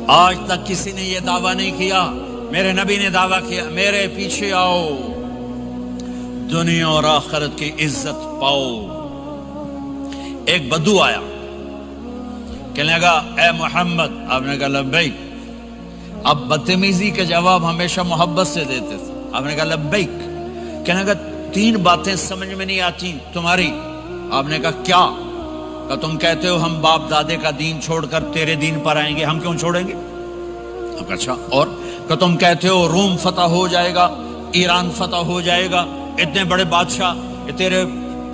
آج تک کسی نے یہ دعویٰ نہیں کیا، میرے نبی نے دعویٰ کیا میرے پیچھے آؤ، دنیا اور آخرت کی عزت پاؤ۔ ایک بدو آیا، کہنے لگا اے محمد، آپ نے کہا لبیک۔ اب بدتمیزی کے جواب ہمیشہ محبت سے دیتے تھے، آپ نے کہا لبیک۔ کہنے لگا 3 باتیں سمجھ میں نہیں آتی تمہاری۔ آپ نے کہا کیا؟ کہ تم کہتے ہو ہم باپ دادے کا دین چھوڑ کر تیرے دین پر آئیں گے، ہم کیوں چھوڑیں گے؟ اچھا، اور کہ تم کہتے ہو روم فتح ہو جائے گا، ایران فتح ہو جائے گا، اتنے بڑے بادشاہ تیرے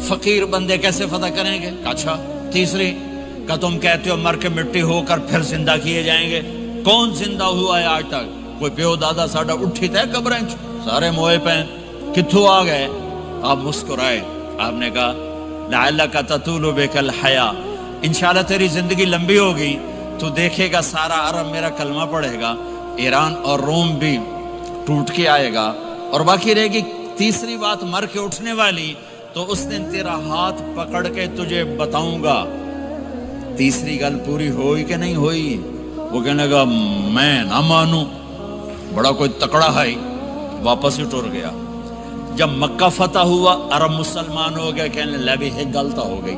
فقیر بندے کیسے فتح کریں گے؟ اچھا، تیسری کہ تم کہتے ہو مر کے مٹی ہو کر پھر زندہ کیے جائیں گے، کون زندہ ہوا ہے آج تک؟ کوئی پیو دادا ساڈا اٹھی تے قبریں سارے موئے پہ کتھوں آ گئے؟ آپ مسکرائے، آپ نے کہا لعلک تطول بک الحیا، انشاءاللہ تیری زندگی لمبی ہوگی تو دیکھے گا سارا عرب میرا کلمہ پڑھے گا، ایران اور روم بھی ٹوٹ کے آئے گا، اور باقی رہے گی تیسری بات مر کے اٹھنے والی، تو اس دن تیرا ہاتھ پکڑ کے تجھے بتاؤں گا۔ تیسری گل پوری ہوئی کہ نہیں ہوئی؟ وہ کہنے لگا میں نہ مانوں، بڑا کوئی تکڑا ہے، واپس ہی ٹر گیا۔ جب مکہ فتح ہوا، عرب مسلمان ہو گئے، کہنے لگے ایک غلطہ ہو گئی۔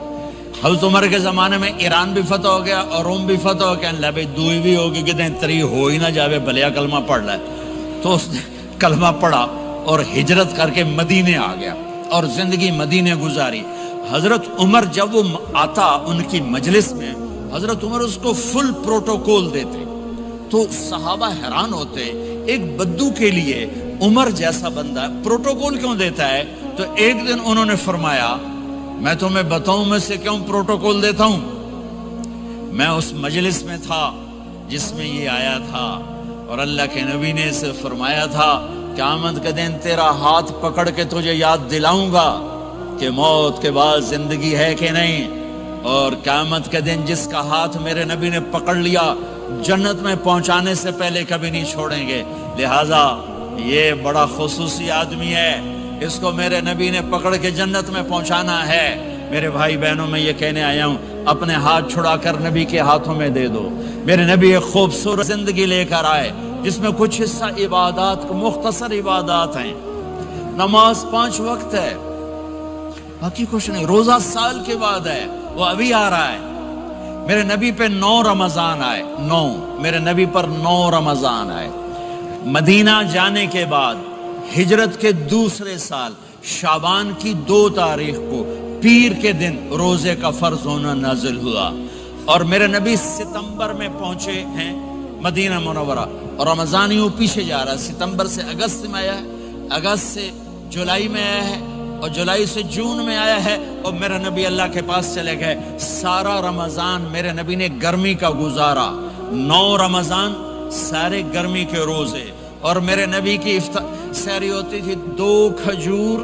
حضرت عمر کے زمانے میں ایران بھی فتح ہو گیا اور روم بھی فتح ہو گیا، کہنے لگے دوئی بھی ہوگی کہ تری ہو ہی نہ جاوے، بھلیا کلمہ پڑھ لے۔ تو اس نے کلمہ پڑھا اور ہجرت کر کے مدینے آ گیا اور زندگی مدینے گزاری۔ حضرت عمر جب وہ آتا ان کی مجلس میں، حضرت عمر اس کو فل پروٹوکول دیتے، تو صحابہ حیران ہوتے، ایک بدو کے لیے عمر جیسا بندہ پروٹوکول کیوں دیتا ہے؟ تو ایک دن انہوں نے فرمایا میں تمہیں بتاؤں میں سے کیوں پروٹوکول دیتا ہوں؟ میں اس مجلس میں تھا جس میں یہ آیا تھا، اور اللہ کے نبی نے اسے فرمایا تھا قیامت کے دن تیرا ہاتھ پکڑ کے تجھے یاد دلاؤں گا کہ موت کے بعد زندگی ہے کہ نہیں، اور قیامت کے دن جس کا ہاتھ میرے نبی نے پکڑ لیا جنت میں پہنچانے سے پہلے کبھی نہیں چھوڑیں گے۔ لہٰذا یہ بڑا خصوصی آدمی ہے، اس کو میرے نبی نے پکڑ کے جنت میں پہنچانا ہے۔ میرے بھائی بہنوں میں یہ کہنے آیا ہوں، اپنے ہاتھ چھڑا کر نبی کے ہاتھوں میں دے دو۔ میرے نبی ایک خوبصورت زندگی لے کر آئے جس میں کچھ حصہ عبادات، مختصر عبادات ہیں، نماز 5 وقت ہے، باقی کچھ نہیں، روزہ سال کے بعد ہے، وہ ابھی آ رہا ہے۔ میرے نبی پہ 9 رمضان آئے، 9 میرے نبی پر 9 رمضان آئے۔ مدینہ جانے کے بعد ہجرت کے دوسرے سال شعبان کی 2 تاریخ کو پیر کے دن روزے کا فرض ہونا نازل ہوا، اور میرے نبی ستمبر میں پہنچے ہیں مدینہ منورہ، اور رمضان یوں پیچھے جا رہا ہے، ستمبر سے اگست میں آیا ہے، اگست سے جولائی میں آیا ہے، اور جولائی سے جون میں آیا ہے، اور میرے نبی اللہ کے پاس چلے گئے۔ سارا رمضان میرے نبی نے گرمی کا گزارا، 9 رمضان سارے گرمی کے روزے، اور میرے نبی کی سحری ہوتی تھی 2 کھجور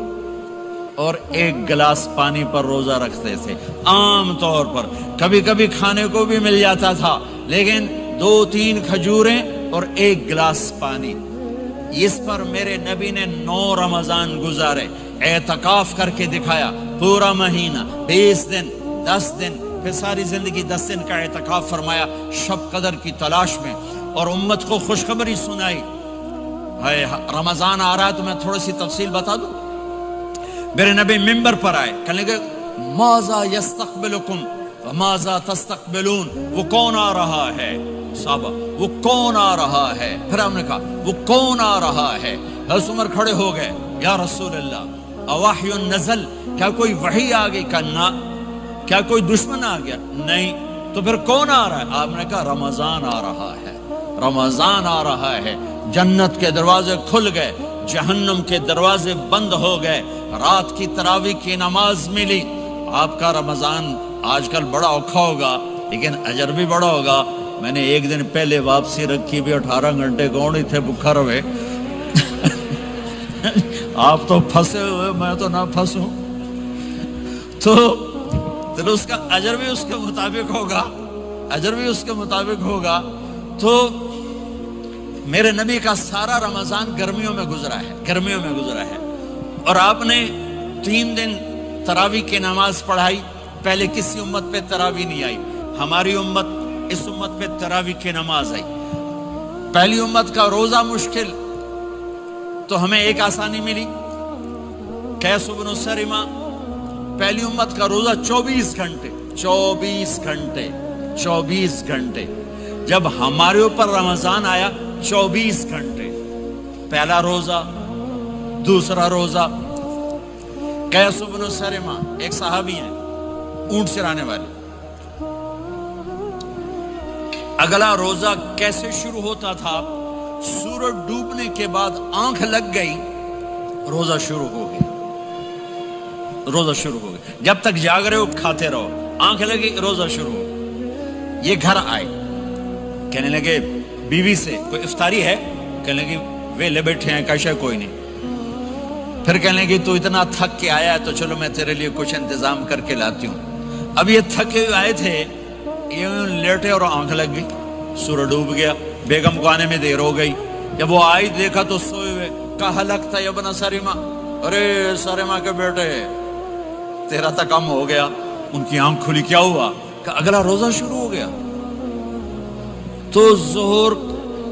اور 1 گلاس پانی پر روزہ رکھتے تھے عام طور پر، کبھی کبھی کھانے کو بھی مل جاتا تھا، لیکن 2-3 کھجوریں اور 1 گلاس پانی، اس پر میرے نبی نے 9 رمضان گزارے، اعتکاف کر کے دکھایا، پورا مہینہ 20 دن 10 دن، پھر ساری زندگی 10 دن کا اعتکاف فرمایا شب قدر کی تلاش میں، اور امت کو خوشخبری سنائی۔ رمضان آ رہا ہے تو میں تھوڑی سی تفصیل بتا دوں۔ میرے نبی ممبر پر آئے، کہنے لگے ماذا یستقبلکم وماذا تستقبلون، وہ کون آ رہا ہے؟ صحابہ وہ کون آ رہا ہے؟ پھر ہم نے کہا وہ کون آ رہا ہے؟ حضرت عمر کھڑے ہو گئے، یا رسول اللہ اوحی نزل، کیا کوئی وحی آ گئی؟ کہا نہ۔ کیا کوئی دشمن آ گیا؟ نہیں۔ تو پھر کون آ رہا ہے؟ آپ نے کہا رمضان آ رہا ہے، رمضان آ رہا ہے، جنت کے دروازے کھل گئے، جہنم کے دروازے بند ہو گئے، رات کی تراویح کی نماز ملی۔ آپ کا رمضان آج کل بڑا اوکھا ہوگا لیکن اجر بھی بڑا ہوگا۔ میں نے ایک دن پہلے واپسی رکھی بھی 18 گھنٹے کون ہی تھے بکھا رہے آپ تو پھنسے ہوئے، میں تو نہ پھنسوں، تو اس کا اجر بھی اس کے مطابق ہوگا، اجر بھی اس کے مطابق ہوگا۔ تو میرے نبی کا سارا رمضان گرمیوں میں گزرا ہے، گرمیوں میں گزرا ہے، اور آپ نے 3 دن تراویح کی نماز پڑھائی۔ پہلے کسی امت پہ تراویح نہیں آئی، ہماری امت، اس امت پہ تراویح کی نماز آئی۔ پہلی امت کا روزہ مشکل تو ہمیں ایک آسانی ملی، قیس بن سرمہ، پہلی امت کا روزہ 24 گھنٹے 24 گھنٹے 24 گھنٹے، جب ہمارے اوپر رمضان آیا 24 گھنٹے، پہلا روزہ دوسرا روزہ۔ قیس بن سرمہ ایک صحابی ہیں، اونٹ چرانے والے، اگلا روزہ کیسے شروع ہوتا تھا؟ سورج ڈوبنے کے بعد آنکھ لگ گئی، روزہ شروع ہو گیا، روزہ شروع ہو گیا، جب تک جاگ رہے ہو کھاتے رہو، آنکھ لگی روزہ شروع ہو گیا۔ یہ گھر آئے، کہنے لگے بیوی سے کوئی افطاری ہے؟ کہنے لگے ویلے بیٹھے ہیں، کیسا کوئی نہیں۔ پھر کہنے لگے تو اتنا تھک کے آیا ہے تو چلو میں تیرے لیے کچھ انتظام کر کے لاتی ہوں۔ اب یہ تھکے ہوئے آئے تھے، یہ لیٹے اور آنکھ لگ گئی، سورج ڈوب گیا، بیگم کو آنے میں دیر ہو گئی۔ جب وہ آئی دیکھا تو سوئے ہوئے، کہا ہلکتا ابن سرمہ، ارے سرمہ کے بیٹے تیرا تو کم ہو گیا۔ ان کی آنکھ کھلی، کیا ہوا؟ کہ اگلا روزہ شروع ہو گیا۔ تو ظہر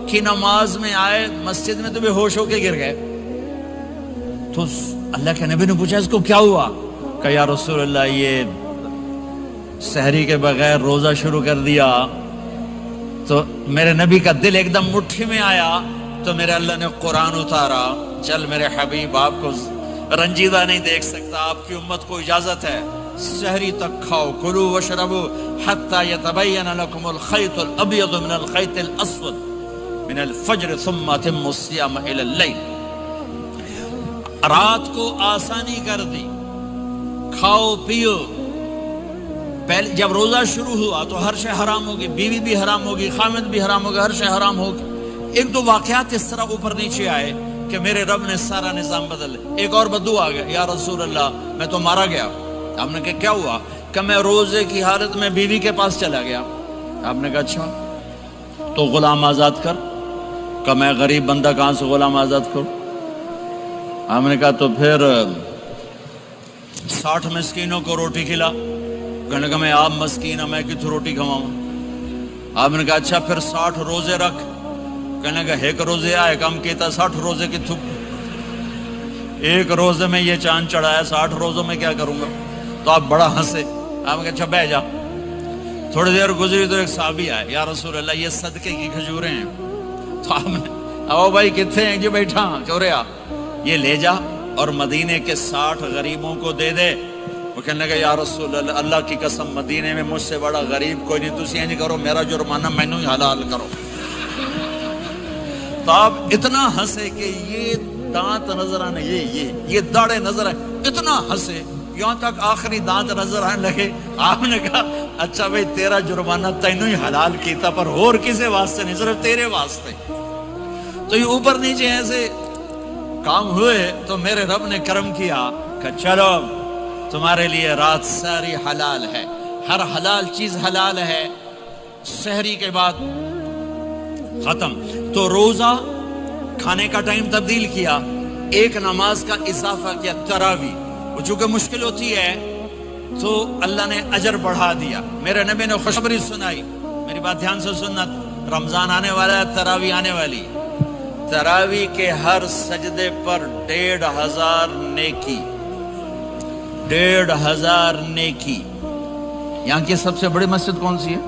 کی نماز میں آئے مسجد میں تو بے ہوش ہو کے گر گئے۔ تو اللہ کے نبی نے پوچھا اس کو کیا ہوا؟ کہ یا رسول اللہ یہ سحری کے بغیر روزہ شروع کر دیا۔ تو میرے نبی کا دل ایک دم مٹھی میں آیا، تو میرے اللہ نے قرآن اتارا، چل میرے حبیب آپ کو رنجیدہ نہیں دیکھ سکتا، آپ کی امت کو اجازت ہے سحری تک کھاؤ، کلوا واشربوا حتی یتبین لکم الخیط الابیض من الخیط الاسود من الفجر ثم اتموا الصیام الی اللیل۔ رات کو آسانی کر دی، کھاؤ پیو۔ پہلے جب روزہ شروع ہوا تو ہر شے حرام ہوگی، بیوی بھی حرام ہوگی، خامد بھی حرام ہوگا، ہر شے حرام ہوگی۔ ایک دو واقعات اس طرح اوپر نیچے آئے کہ میرے رب نے سارا نظام بدل۔ ایک اور بدو آ گیا، یا رسول اللہ میں تو مارا گیا۔ آپ نے کہا کیا ہوا؟ کہ میں روزے کی حالت میں بیوی کے پاس چلا گیا۔ آپ نے کہا اچھا تو غلام آزاد کر۔ کہ میں غریب بندہ کہاں سے غلام آزاد کروں؟ آپ نے کہا تو پھر 60 مسکینوں کو روٹی کھلا۔ کہنے لگا میں آپ مسکین ہوں، میں کتوں روٹی کھواؤں؟ آپ نے کہا اچھا پھر 60 روزے رکھ۔ کہنے لگا ایک روزے آئے کم کیتا، 60 روزے کی تھک، ایک روزے میں یہ چاند چڑھایا، 60 روزوں میں کیا کروں گا؟ تو آپ بڑا ہنسے۔ آپ نے کہا اچھا بہ جا۔ تھوڑی دیر گزری تو ایک صحابی آئے، یا رسول اللہ یہ صدقے کی کھجوریں ہیں۔ تو آپ نے او بھائی کتنے ہیں؟ جو بیٹھا چوریا، یہ لے جا اور مدینے کے 60 غریبوں کو دے دے۔ وہ کہنے لگا یا رسول اللہ اللہ کی قسم مدینے میں مجھ سے بڑا غریب کوئی نہیں، تسی نہیں کرو، میرا جرمانہ مینوں ہی حلال کرو۔ تو آپ اتنا ہنسے کہ یہ دانت نظر آنے، یہ داڑے نظر آئے، اتنا ہنسے یہاں تک آخری دانت نظر آنے لگے۔ آپ نے کہا اچھا بھائی تیرا جرمانہ تینوں ہی حلال کیتا، پر اور کسے واسطے نہیں، صرف تیرے واسطے۔ تو یہ اوپر نیچے ایسے کام ہوئے تو میرے رب نے کرم کیا کہ چلو تمہارے لیے رات ساری حلال ہے، ہر حلال چیز حلال ہے۔ سحری کے بعد ختم۔ تو روزہ کھانے کا ٹائم تبدیل کیا، ایک نماز کا اضافہ کیا، تراویح، وہ چونکہ مشکل ہوتی ہے تو اللہ نے اجر بڑھا دیا۔ میرے نبی نے خوشخبری سنائی، میری بات دھیان سے سننا، رمضان آنے والا ہے، تراویح آنے والی۔ تراویح کے ہر سجدے پر 1500 نیکی، 1500 نیکی۔ یہاں کی سب سے بڑی مسجد کون سی ہے؟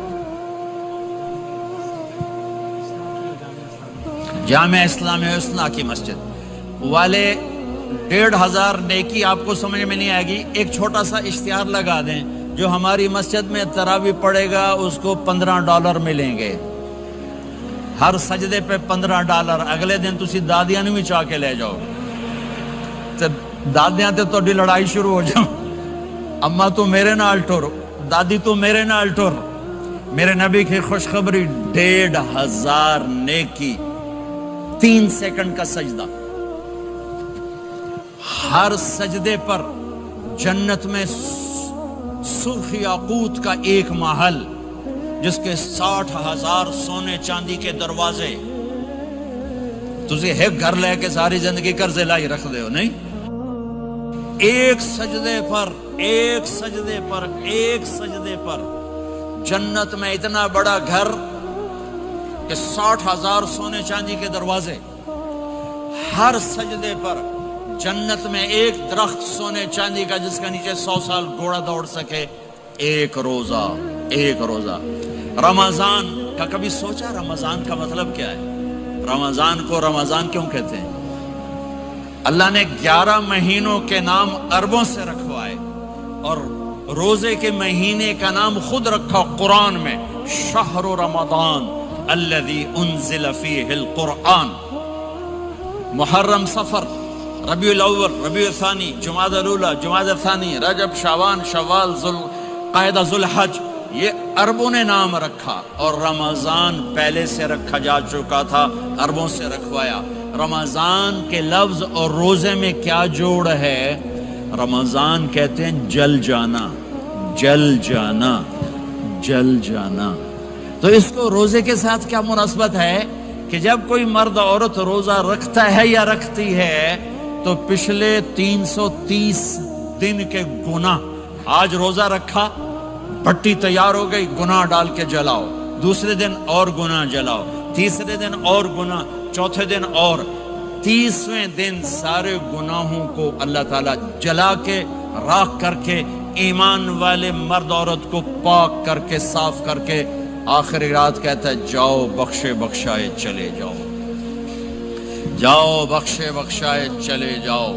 جامعہ اسلامیہ حسنہ کی مسجد والے 1500 نیکی آپ کو سمجھ میں نہیں آئے گی۔ ایک چھوٹا سا اشتہار لگا دیں، جو ہماری مسجد میں تراویح پڑے گا اس کو $15 ملیں گے، ہر سجدے پہ $15۔ اگلے دن تسی دادیاں نہیں بھی چاہ کے لے جاؤ، دادیاں تے تو لڑائی شروع ہو جاؤ، اما تو میرے نال ٹر، دادی تو میرے نال ٹر۔ میرے نبی کی خوشخبری 1500 نیکی، 3 سیکنڈ کا سجدہ، ہر سجدے پر جنت میں سرخ یاقوت کا ایک محل جس کے 60,000 سونے چاندی کے دروازے۔ تسی ایک گھر لے کے ساری زندگی قرضے لائی رکھ دے ہو نہیں؟ ایک سجدے پر، ایک سجدے پر، ایک سجدے پر جنت میں اتنا بڑا گھر کہ 60,000 سونے چاندی کے دروازے، ہر سجدے پر جنت میں ایک درخت سونے چاندی کا جس کا نیچے 100 سال گھوڑا دوڑ سکے، ایک روزہ، ایک روزہ۔ رمضان کا کبھی سوچا رمضان کا مطلب کیا ہے؟ رمضان کو رمضان کیوں کہتے ہیں؟ اللہ نے 11 مہینوں کے نام عربوں سے رکھوائے اور روزے کے مہینے کا نام خود رکھا قرآن میں، شہر رمضان الذی انزل فیہ القرآن۔ محرم، صفر، ربیع الاول، ربیع الثانی، جمادی الاولی، جمادی الثانی، رجب، شعبان، شوال، ذوالقعدہ، ذوالحج، یہ عربوں نے نام رکھا، اور رمضان پہلے سے رکھا جا چکا تھا، عربوں سے رکھوایا۔ رمضان کے لفظ اور روزے میں کیا جوڑ ہے؟ رمضان کہتے ہیں جل جانا، جل جانا، جل جانا۔ تو اس کو روزے کے ساتھ کیا مناسبت ہے کہ جب کوئی مرد عورت روزہ رکھتا ہے یا رکھتی ہے تو پچھلے 330 دن کے گناہ، آج روزہ رکھا، بھٹی تیار ہو گئی، گناہ ڈال کے جلاؤ، دوسرے دن اور گناہ جلاؤ، تیسرے دن اور گناہ، چوتھے دن اور، 30ویں دن سارے گناہوں کو اللہ تعالیٰ جلا کے، راکھ کر کے، ایمان والے مرد عورت کو پاک کر کے، صاف کر کے، آخری رات کہتا ہے جاؤ بخشے بخشائے چلے جاؤ، جاؤ بخشے بخشائے چلے جاؤ۔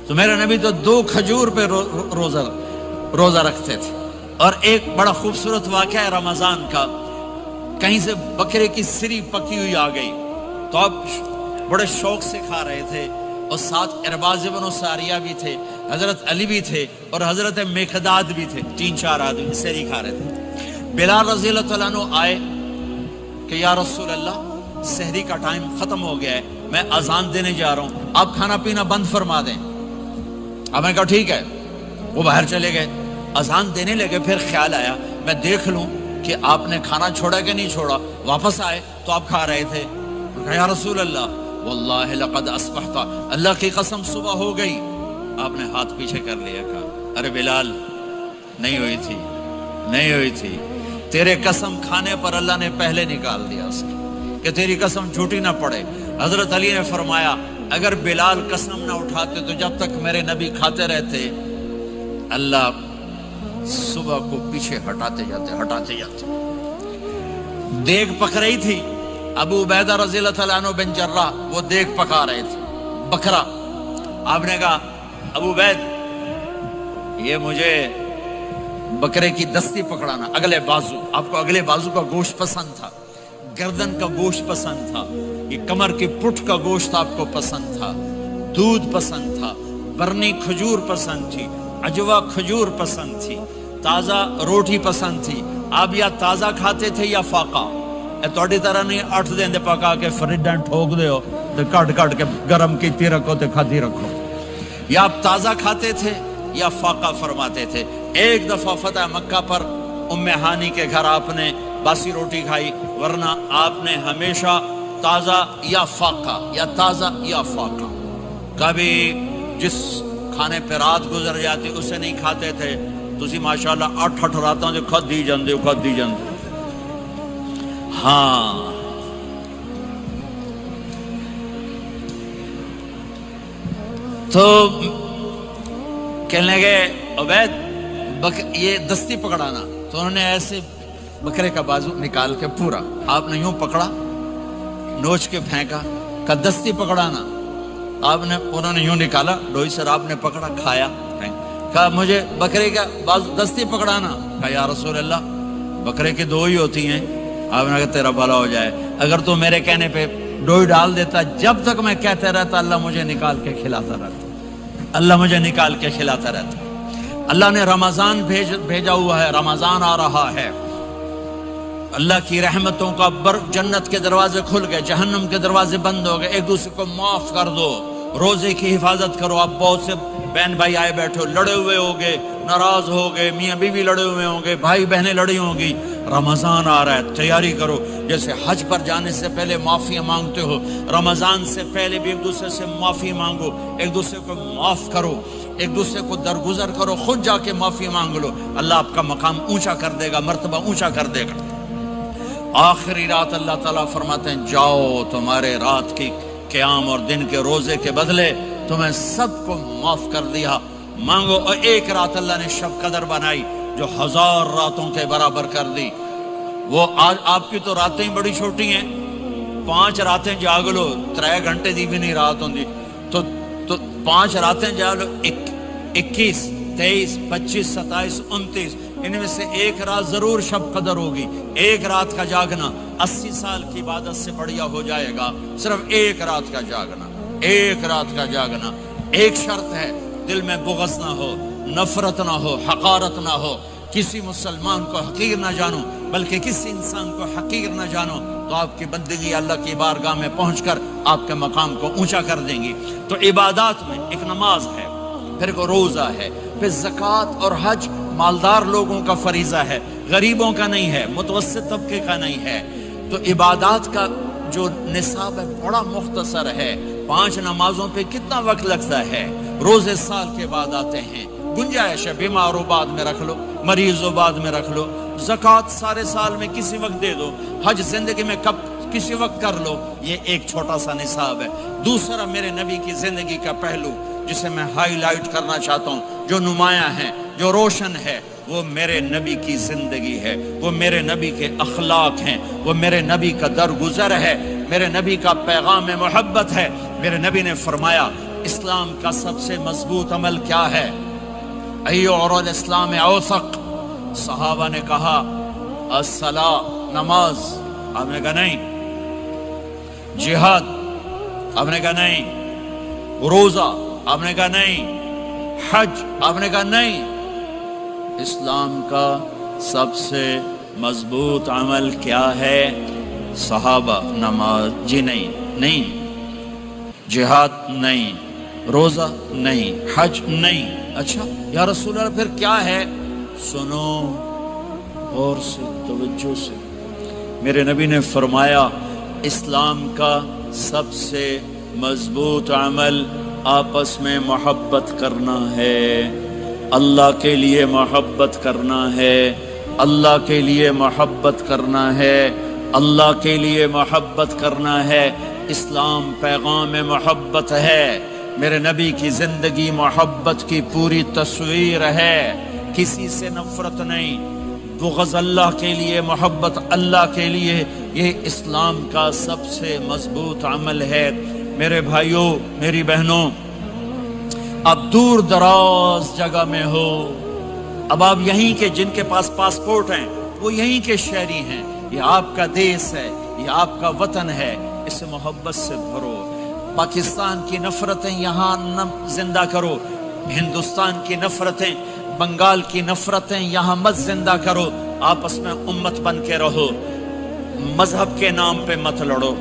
تو میرے نبی تو 2 کھجور پہ روزہ رکھتے تھے۔ اور ایک بڑا خوبصورت واقعہ ہے رمضان کا، کہیں سے بکرے کی سری پکی ہوئی آ گئی تو آپ بڑے شوق سے کھا رہے تھے، اور ساتھ ارباز بن ساریہ بھی تھے، حضرت علی بھی تھے، اور حضرت مقداد بھی تھے، 3-4 آدمی سری کھا رہے تھے۔ بلال رضی اللہ تعالیٰ عنہ آئے کہ یا رسول اللہ سحری کا ٹائم ختم ہو گیا ہے، میں اذان دینے جا رہا ہوں، آپ کھانا پینا بند فرما دیں۔ اب میں کہا ٹھیک ہے، وہ باہر چلے گئے، اذان دینے لگے، پھر خیال آیا میں دیکھ لوں کہ آپ نے کھانا چھوڑا کہ نہیں چھوڑا، واپس آئے تو آپ کھا رہے تھے۔ یا رسول اللہ واللہ لقد اصبحت، اللہ کی قسم صبح ہو گئی۔ آپ نے ہاتھ پیچھے کر لیا، کہا ارے بلال نہیں ہوئی تھی، نہیں ہوئی تھی، تیرے قسم کھانے پر اللہ نے پہلے نکال دیا اس کو کہ تیری قسم جھوٹی نہ پڑے۔ حضرت علی نے فرمایا اگر بلال قسم نہ اٹھاتے تو جب تک میرے نبی کھاتے رہتے اللہ صبح کو پیچھے ہٹاتے جاتے۔ دیگ پک رہی تھی، ابو عبیدہ رضی اللہ تعالیٰ عنہ بن جراح وہ دیگ پکا رہے تھے، بکرا۔ آپ نے کہا ابو عبید یہ مجھے بکرے کی دستی پکڑانا، اگلے بازو، آپ کو اگلے بازو کا گوشت پسند تھا، گردن کا گوشت پسند تھا، یہ کمر کی پٹھ کا گوشت آپ کو پسند تھا، دودھ پسند تھا، برنی کھجور پسند تھی، عجوا کھجور پسند تھی، تازہ روٹی پسند تھی۔ آپ یا تازہ کھاتے تھے یا فاقہ، توڑی طرح نہیں 8 دن دے پکا کے فریڈاں ٹھوک دے ہو تو کٹ کے گرم کیتی رکھو تو کھاتی رکھو، یا آپ تازہ کھاتے تھے یا فاقہ فرماتے تھے۔ ایک دفعہ فتح مکہ پر ام ہانی کے گھر آپ نے باسی روٹی کھائی، ورنہ آپ نے ہمیشہ تازہ یا فاقہ، یا تازہ یا فاقہ، کبھی جس کھانے پہ رات گزر جاتی اسے نہیں کھاتے تھے۔ تسی ماشاءاللہ 8 راتوں جو کھد دی جاندے ہاں۔ تو کہنے لگے عبید یہ دستی پکڑانا، تو انہوں نے ایسے بکرے کا بازو نکال کے پورا آپ نے یوں پکڑا، نوچ کے پھینکا، کہا دستی پکڑانا، انہوں نے یوں نکالا ڈوئی سر، آپ نے پکڑا، کھایا، کہا مجھے بکرے کا بازو دستی پکڑانا، کہا یا رسول اللہ بکرے کی 2 ہی ہوتی ہیں۔ آپ نے کہا تیرا بھلا ہو جائے، اگر تو میرے کہنے پہ ڈوئی ڈال دیتا، جب تک میں کہتے رہتا اللہ مجھے نکال کے کھلاتا رہتا، اللہ مجھے نکال کے کھلاتا رہتا۔ اللہ نے رمضان بھیجا ہوا ہے، رمضان آ رہا ہے، اللہ کی رحمتوں کا جنت کے دروازے کھل گئے، جہنم کے دروازے بند ہو گئے، ایک دوسرے کو معاف کر دو، روزے کی حفاظت کرو۔ آپ بہت سے بہن بھائی آئے بیٹھے ہو، لڑے ہوئے ہوگے، ناراض ہوگے، میاں بیوی لڑے ہوئے ہوں گے، بھائی بہنیں لڑی ہوں گی، رمضان آ رہا ہے، تیاری کرو۔ جیسے حج پر جانے سے پہلے معافی مانگتے ہو، رمضان سے پہلے بھی ایک دوسرے سے معافی مانگو، ایک دوسرے کو معاف کرو، ایک دوسرے کو درگزر کرو، خود جا کے معافی مانگ لو، اللہ آپ کا مقام اونچا کر دے گا، مرتبہ اونچا کر دے گا۔ آخری رات اللہ تعالیٰ فرماتے ہیں جاؤ تمہارے رات کی قیام اور دن کے روزے کے بدلے تمہیں سب کو معاف کر دیا، مانگو۔ اور ایک رات اللہ نے شب قدر بنائی جو 1000 راتوں کے برابر کر دی۔ وہ آج آپ کی تو راتیں ہی بڑی چھوٹی ہیں، 5 راتیں جاگ لو 3 گھنٹے دی بھی نہیں رات ہوندی، تو 5 راتیں جاگ لو 21 23 25 27 29، ان میں سے ایک رات ضرور شب قدر ہوگی۔ ایک رات کا جاگنا 80 سال کی عبادت سے بڑھیا ہو جائے گا، صرف ایک رات کا جاگنا، ایک رات کا جاگنا۔ ایک شرط ہے، دل میں بغض نہ ہو، نفرت نہ ہو، حقارت نہ ہو، کسی مسلمان کو حقیر نہ جانو بلکہ کسی انسان کو حقیر نہ جانو، تو آپ کی بندگی اللہ کی بارگاہ میں پہنچ کر آپ کے مقام کو اونچا کر دیں گی۔ تو عبادات میں ایک نماز ہے، پھر ایک روزہ ہے، پھر زکوٰۃ اور حج مالدار لوگوں کا فریضہ ہے، غریبوں کا نہیں ہے، متوسط طبقے کا نہیں ہے۔ تو عبادات کا جو نصاب ہے بڑا مختصر ہے۔ 5 نمازوں پہ کتنا وقت لگتا ہے؟ روزے سال کے بعد آتے ہیں، گنجائش ہے، بیمار ہو بعد میں رکھ لو، مریض ہو بعد میں رکھ لو، زکوٰۃ سارے سال میں کسی وقت دے دو، حج زندگی میں کب کسی وقت کر لو۔ یہ ایک چھوٹا سا نصاب ہے۔ دوسرا میرے نبی کی زندگی کا پہلو جسے میں ہائی لائٹ کرنا چاہتا ہوں، جو نمایاں ہے، جو روشن ہے، وہ میرے نبی کی زندگی ہے، وہ میرے نبی کے اخلاق ہیں، وہ میرے نبی کا درگزر ہے، میرے نبی کا پیغام محبت ہے۔ میرے نبی نے فرمایا اسلام کا سب سے مضبوط عمل کیا ہے؟ ایو اور الاسلام اوثق۔ صحابہ نے کہا الصلاۃ، نماز، آپ نے کہا نہیں۔ جہاد، آپ نے کہا نہیں۔ روزہ، آپ نے کہا نہیں۔ حج، آپ نے کہا نہیں۔ اسلام کا سب سے مضبوط عمل کیا ہے؟ صحابہ، نماز، جی نہیں۔ جہاد نہیں، روزہ نہیں، حج نہیں۔ اچھا یا رسول اللہ پھر کیا ہے؟ سنو اور سے توجہ سے، میرے نبی نے فرمایا اسلام کا سب سے مضبوط عمل آپس میں محبت کرنا ہے، اللہ کے لیے محبت کرنا ہے، اللہ کے لیے محبت کرنا ہے، اللہ کے لیے محبت کرنا ہے۔ اسلام پیغام محبت ہے، میرے نبی کی زندگی محبت کی پوری تصویر ہے، کسی سے نفرت نہیں، بغض اللہ کے لیے، محبت اللہ کے لیے۔ یہ اسلام کا سب سے مضبوط عمل ہے۔ میرے بھائیوں، میری بہنوں، اب دور دراز جگہ میں ہو، اب آپ یہیں کے، جن کے پاس پاسپورٹ ہیں وہ یہیں کے شہری ہیں، یہ آپ کا دیس ہے، یہ آپ کا وطن ہے، اسے محبت سے بھرو۔ پاکستان کی نفرتیں یہاں نہ زندہ کرو، ہندوستان کی نفرتیں، بنگال کی نفرتیں یہاں مت زندہ کرو، آپس میں امت بن کے رہو، مذہب کے نام پہ مت لڑو۔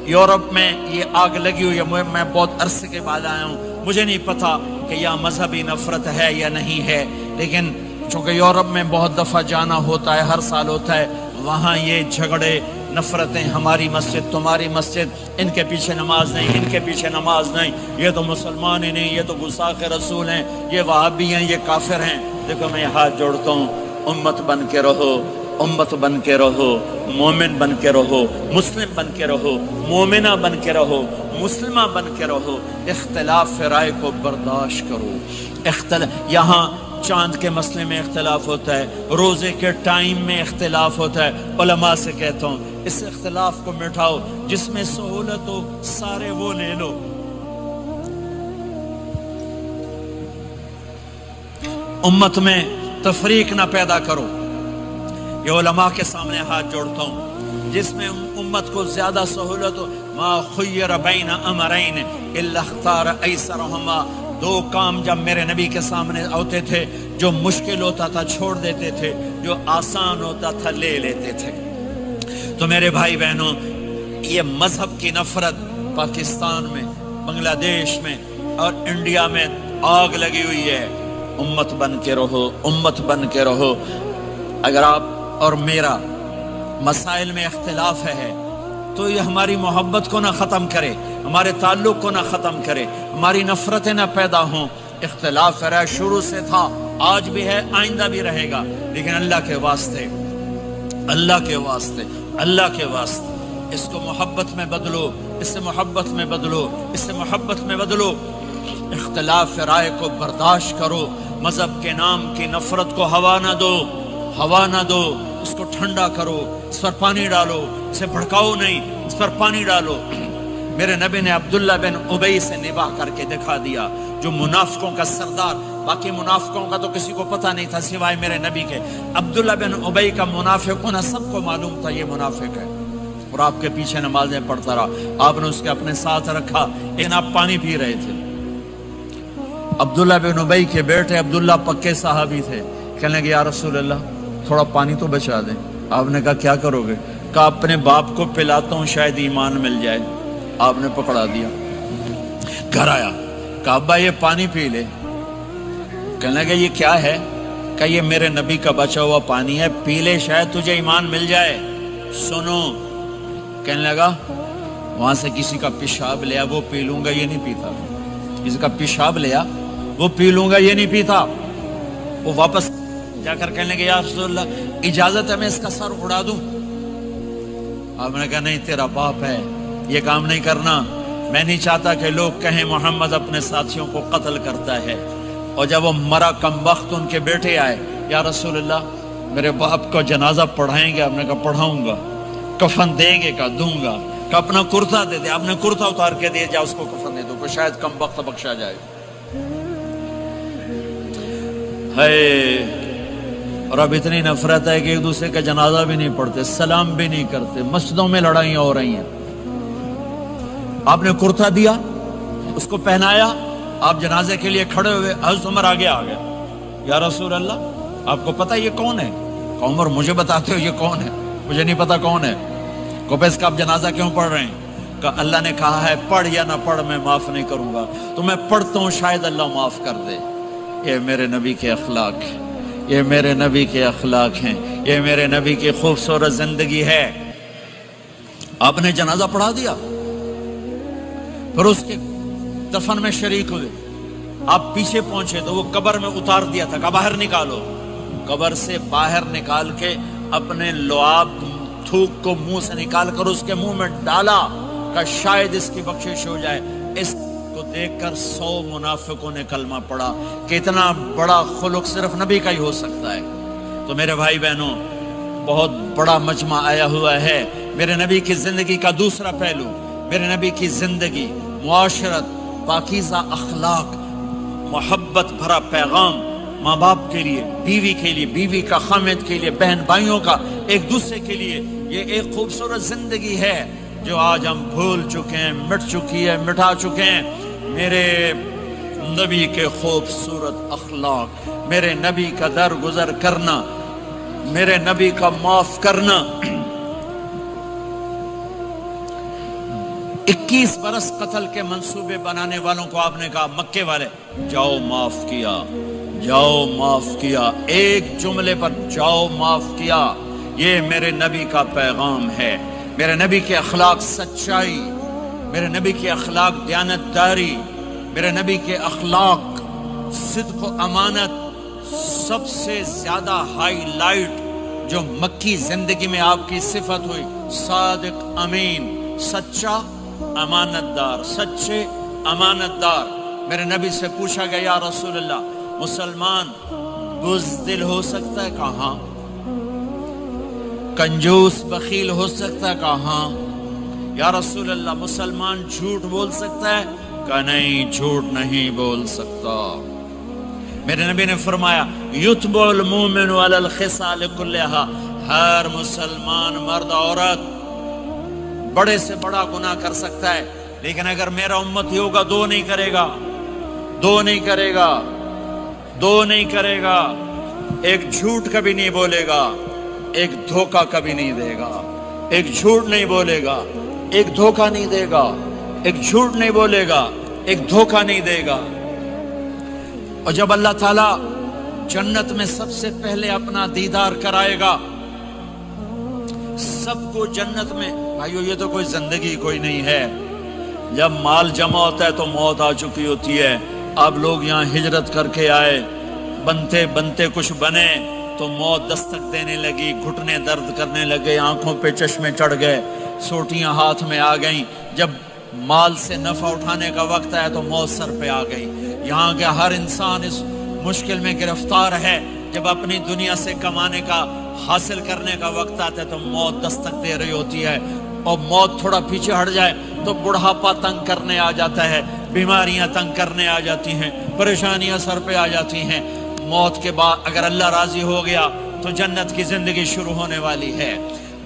یورپ میں یہ آگ لگی ہوئی ہے، میں بہت عرصے کے بعد آیا ہوں، مجھے نہیں پتا کہ یہاں مذہبی نفرت ہے یا نہیں ہے، لیکن چونکہ یورپ میں بہت دفعہ جانا ہوتا ہے، ہر سال ہوتا ہے، وہاں یہ جھگڑے، نفرتیں، ہماری مسجد تمہاری مسجد، ان کے پیچھے نماز نہیں، ان کے پیچھے نماز نہیں، یہ تو مسلمان ہی نہیں، یہ تو گستاخ رسول ہیں، یہ وہابی ہیں، یہ کافر ہیں۔ دیکھو میں ہاتھ جوڑتا ہوں، امت بن کے رہو، امت بن کے رہو، مومن بن کے رہو، مسلم بن کے رہو، مومنہ بن کے رہو، مسلمہ بن کے رہو، اختلاف رائے کو برداشت کرو۔ یہاں چاند کے مسئلے میں اختلاف ہوتا ہے، روزے کے ٹائم میں اختلاف ہوتا ہے، علماء سے کہتا ہوں اس اختلاف کو مٹھاؤ، جس میں سہولت ہو سارے وہ لے لو۔ امت میں تفریق نہ پیدا کرو، یہ علماء کے سامنے ہاتھ جوڑتا ہوں، جس میں امت کو زیادہ سہولت ہو، ما خیر بین امرین الا اختار ایسرہما، 2 کام جب میرے نبی کے سامنے ہوتے تھے، جو مشکل ہوتا تھا چھوڑ دیتے تھے، جو آسان ہوتا تھا لے لیتے تھے۔ تو میرے بھائی بہنوں، یہ مذہب کی نفرت پاکستان میں، بنگلہ دیش میں اور انڈیا میں آگ لگی ہوئی ہے۔ امت بن کے رہو، امت بن کے رہو۔ اگر آپ اور میرا مسائل میں اختلاف ہے تو یہ ہماری محبت کو نہ ختم کرے، ہمارے تعلق کو نہ ختم کرے، ہماری نفرتیں نہ پیدا ہوں۔ اختلاف ہے، شروع سے تھا، آج بھی ہے، آئندہ بھی رہے گا، لیکن اللہ کے واسطے، اللہ کے واسطے اللہ کے واسطے اس کو محبت میں بدلو، اس سے محبت میں بدلو، اس سے محبت میں بدلو۔ اختلاف رائے کو برداشت کرو، مذہب کے نام کی نفرت کو ہوا نہ دو، ہوا نہ دو، اس کو ٹھنڈا کرو، اس پر پانی ڈالو، اسے بھڑکاؤ نہیں، اس پر پانی ڈالو۔ میرے نبی نے عبداللہ بن ابی سے نباہ کر کے دکھا دیا، جو منافقوں کا سردار، باقی منافقوں کا تو کسی کو پتہ نہیں تھا سوائے میرے نبی کے، عبداللہ بن ابی کا منافق ہونا سب کو معلوم تھا، یہ منافق ہے، اور آپ کے پیچھے نمازیں پڑھتا رہا، آپ نے اس کے اپنے ساتھ رکھا، لیکن آپ پانی پی رہے تھے۔ عبداللہ بن ابی کے بیٹے عبداللہ پکے صحابی تھے، کہنے لگے یا رسول اللہ تھوڑا پانی تو بچا دیں۔ آپ نے کہا کیا کرو گے؟ کہا اپنے باپ کو پلاتا ہوں شاید ایمان مل جائے۔ آپ نے پکڑا دیا، گھر آیا، کہا ابا یہ پانی پی لے۔ کہنے لگے یہ کیا ہے؟ کہا یہ میرے نبی کا بچا ہوا پانی ہے، پی لے شاید تجھے ایمان مل جائے۔ سنو، کہنے لگا وہاں سے کسی کا پیشاب لیا وہ پی لوں گا، یہ نہیں پیتا، کسی کا پیشاب لیا وہ پی لوں گا، یہ نہیں پیتا۔ وہ واپس جا کر کہنے لگے یا رسول اللہ اجازت ہے میں اس کا سر اڑا دوں؟ آپ نے کہا نہیں، تیرا باپ ہے، یہ کام نہیں کرنا، میں نہیں چاہتا کہ لوگ کہیں محمد اپنے ساتھیوں کو قتل کرتا ہے۔ اور جب وہ مرا کم وقت ان کے بیٹے آئے، یا رسول اللہ میرے باپ کا جنازہ پڑھائیں گے؟ آپ نے کہا پڑھاؤں گا۔ کفن دیں گے؟ کہا دوں گا۔ کہ اپنا کرتا دے دے۔ آپ نے کرتا اتار کے دے جا اس کو کفن دے دو کہ شاید کم وقت بخشا جائے۔ اور اب اتنی نفرت ہے کہ ایک دوسرے کا جنازہ بھی نہیں پڑھتے، سلام بھی نہیں کرتے، مسجدوں میں لڑائیاں ہو رہی ہیں۔ آپ نے کرتا دیا، اس کو پہنایا، آپ جنازے کے لیے کھڑے ہوئے، حضرت عمر آگے آ گیا، یا رسول اللہ آپ کو پتہ یہ کون ہے؟ کہ عمر مجھے بتاتے ہو یہ کون ہے؟ مجھے نہیں پتا کون ہے۔ کہ اس کا آپ جنازہ کیوں پڑھ رہے ہیں؟ کہ اللہ نے کہا ہے پڑھ یا نہ پڑھ میں معاف نہیں کروں گا، تو میں پڑھتا ہوں شاید اللہ معاف کر دے۔ یہ میرے نبی کے اخلاق ہیں، یہ میرے نبی کے اخلاق ہیں، یہ میرے نبی کی خوبصورت زندگی ہے۔ آپ نے جنازہ پڑھا دیا، پھر اس کے دفن میں شریک ہوئے، آپ پیچھے پہنچے تو وہ قبر میں اتار دیا تھا کہ باہر نکالو۔ قبر سے باہر نکال کے اپنے لعاب تھوک کو منہ سے نکال کر اس کے منہ میں ڈالا کہ شاید اس کی بخشش ہو جائے۔ اس کو دیکھ کر 100 منافقوں نے کلمہ پڑھا کہ اتنا بڑا خلق صرف نبی کا ہی ہو سکتا ہے۔ تو میرے بھائی بہنوں، بہت بڑا مجمع آیا ہوا ہے۔ میرے نبی کی زندگی کا دوسرا پہلو، میرے نبی کی زندگی، معاشرت، پاکیزہ اخلاق، محبت بھرا پیغام، ماں باپ کے لیے، بیوی کے لیے، بیوی کا خامد کے لیے، بہن بھائیوں کا ایک دوسرے کے لیے، یہ ایک خوبصورت زندگی ہے جو آج ہم بھول چکے ہیں، مٹ چکی ہے، مٹا چکے ہیں۔ میرے نبی کے خوبصورت اخلاق، میرے نبی کا درگزر کرنا، میرے نبی کا معاف کرنا۔ 21 برس قتل کے منصوبے بنانے والوں کو آپ نے کہا مکے والے جاؤ معاف کیا، جاؤ معاف کیا، ایک جملے پر جاؤ معاف کیا۔ یہ میرے نبی کا پیغام ہے، میرے نبی کے اخلاق سچائی، میرے نبی کے اخلاق دیانتداری، میرے نبی کے اخلاق صدق و امانت۔ سب سے زیادہ ہائی لائٹ جو مکی زندگی میں آپ کی صفت ہوئی، صادق امین، سچا امانت دار، سچے امانت دار۔ میرے نبی سے پوچھا گیا یا رسول اللہ مسلمان بزدل ہو سکتا ہے؟ کہاں؟ کنجوس بخیل ہو سکتا ہے؟ کہاں؟ یا رسول اللہ مسلمان جھوٹ بول سکتا ہے؟ کہ نہیں، جھوٹ نہیں بول سکتا۔ میرے نبی نے فرمایا یتبع المؤمن علی الخصال کلھا، ہر مسلمان مرد عورت بڑے سے بڑا گناہ کر سکتا ہے، لیکن اگر میرا امتی ہوگا دو نہیں کرے گا، دو نہیں کرے گا، دو نہیں کرے گا۔ ایک جھوٹ کبھی نہیں بولے گا، ایک دھوکہ کبھی نہیں دے گا۔ ایک جھوٹ نہیں بولے گا، ایک دھوکہ نہیں دے گا، ایک جھوٹ نہیں بولے گا، ایک دھوکہ نہیں دے گا۔ اور جب اللہ تعالیٰ جنت میں سب سے پہلے اپنا دیدار کرائے گا سب کو جنت میں، بھائیو یہ تو کوئی زندگی کوئی نہیں ہے۔ جب مال جمع ہوتا ہے تو موت آ چکی ہوتی ہے۔ آپ لوگ یہاں ہجرت کر کے آئے، بنتے بنتے کچھ بنے، تو موت دستک دینے لگی، گھٹنے درد کرنے لگے، آنکھوں پہ چشمے چڑھ گئے، سوٹیاں ہاتھ میں آ گئیں۔ جب مال سے نفع اٹھانے کا وقت آیا تو موت سر پہ آ گئی۔ یہاں کے ہر انسان اس مشکل میں گرفتار ہے، جب اپنی دنیا سے کمانے کا، حاصل کرنے کا وقت آتا ہے تو موت دستک دے رہی ہوتی ہے، اور موت تھوڑا پیچھے ہٹ جائے تو بڑھاپا تنگ کرنے آ جاتا ہے، بیماریاں تنگ کرنے آ جاتی ہیں، پریشانیاں سر پہ آ جاتی ہیں۔ موت کے بعد اگر اللہ راضی ہو گیا تو جنت کی زندگی شروع ہونے والی ہے،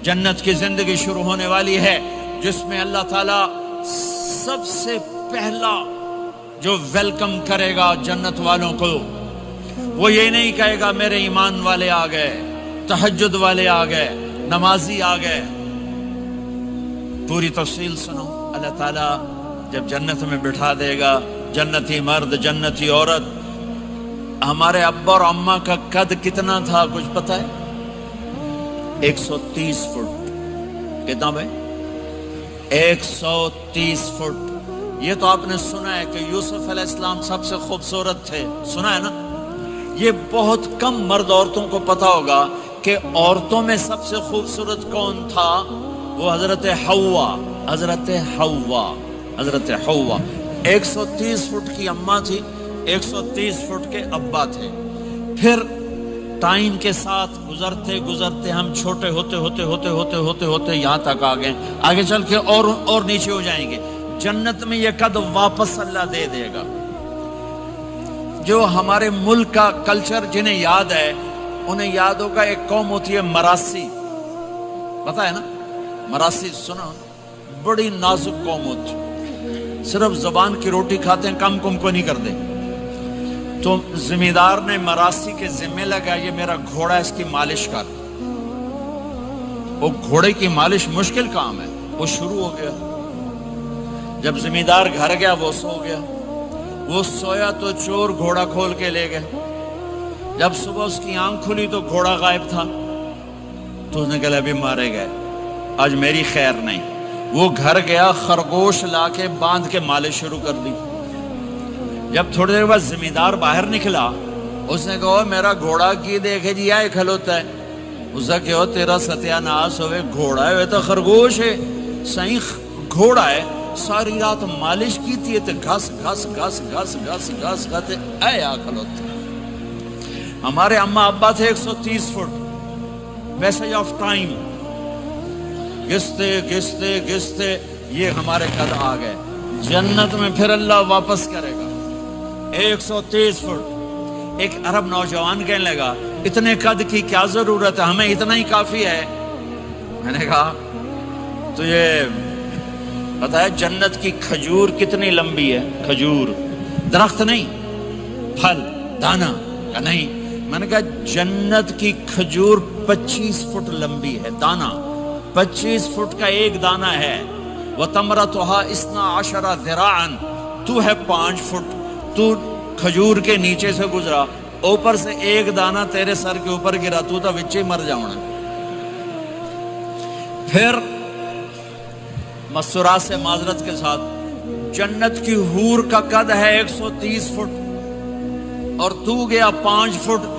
جنت کی زندگی شروع ہونے والی ہے، جس میں اللہ تعالیٰ سب سے پہلا جو ویلکم کرے گا جنت والوں کو، وہ یہ نہیں کہے گا میرے ایمان والے آ گئے، تہجد والے آ گئے، نمازی آ گئے۔ پوری تفصیل سنو۔ اللہ تعالیٰ جب جنت میں بٹھا دے گا، جنتی مرد، جنتی عورت۔ ہمارے ابا اور اماں کا قد کتنا تھا کچھ پتہ ہے؟ 130 فٹ۔ کتنا بھائی؟ 130 فٹ۔ یہ تو آپ نے سنا ہے کہ یوسف علیہ السلام سب سے خوبصورت تھے، سنا ہے نا؟ یہ بہت کم مرد عورتوں کو پتا ہوگا کہ عورتوں میں سب سے خوبصورت کون تھا؟ وہ حضرت حوا، حضرت حوا، حضرت حوا۔ 130 فٹ کی اماں تھی، 130 فٹ کے ابا تھے۔ پھر ٹائم کے ساتھ گزرتے گزرتے ہم چھوٹے ہوتے ہوتے ہوتے ہوتے ہوتے ہوتے یہاں تک آ گئے، آگے چل کے اور نیچے ہو جائیں گے۔ جنت میں یہ قد واپس اللہ دے دے گا۔ جو ہمارے ملک کا کلچر جنہیں یاد ہے، انہیں یاد ہوگا ایک قوم ہوتی ہے مراسی، پتا ہے نا؟ مراسی سنا؟ بڑی نازک قوم ہوتی، صرف زبان کی روٹی کھاتے ہیں، کم کو نہیں کرتے۔ تو زمیندار نے مراسی کے ذمہ لگا یہ میرا گھوڑا، اس کی مالش کر۔ وہ گھوڑے کی مالش مشکل کام ہے، وہ شروع ہو گیا۔ جب زمیندار گھر گیا وہ سو گیا، وہ سویا تو چور گھوڑا کھول کے لے گئے۔ جب صبح اس کی آنکھ کھلی تو گھوڑا غائب تھا، تو اس نے کہا ابھی مارے گئے، آج میری خیر نہیں۔ وہ گھر گیا، خرگوش لا کے باندھ کے مالش شروع کر دی۔ جب تھوڑی دیر بعد زمیندار باہر نکلا، اس نے کہا میرا گھوڑا کی دیکھے جی آئے کھلوتا ہے۔ اس نے کہا تیرا ستیہ ناس ہوئے، گھوڑا ہے تو خرگوش ہے، صحیح گھوڑا ہے۔ ساری رات مالش کی تھی تو گھس گھس گھس گھس گھس گھس گھس اے آ کھلوتا۔ ہمارے اماں ابا تھے 130 فٹ، پیسج آف ٹائم، گھستے گھستے گھستے یہ ہمارے قد آ گئے۔ جنت میں پھر اللہ واپس کرے گا 130 فٹ۔ ایک عرب نوجوان کہنے لگا اتنے قد کی کیا ضرورت ہے، ہمیں اتنا ہی کافی ہے۔ میں نے کہا تو یہ بتایا جنت کی کھجور کتنی لمبی ہے؟ کھجور درخت نہیں، پھل دانا کا نہیں۔ میں نے کہا جنت کی کھجور 25 فٹ لمبی ہے، دانا 25 فٹ کا ایک دانا ہے۔ وَتَمْرَتُهَا 12 ذِرَاعًا، تو ہے 5 فٹ، تو کھجور کے نیچے سے گزرا، اوپر سے ایک دانا تیرے سر کے اوپر گرا، تو تا وچے مر جاؤنا۔ پھر مسورات سے معذرت کے ساتھ، جنت کی حور کا قد ہے 130 فٹ، اور تو گیا 5 فٹ۔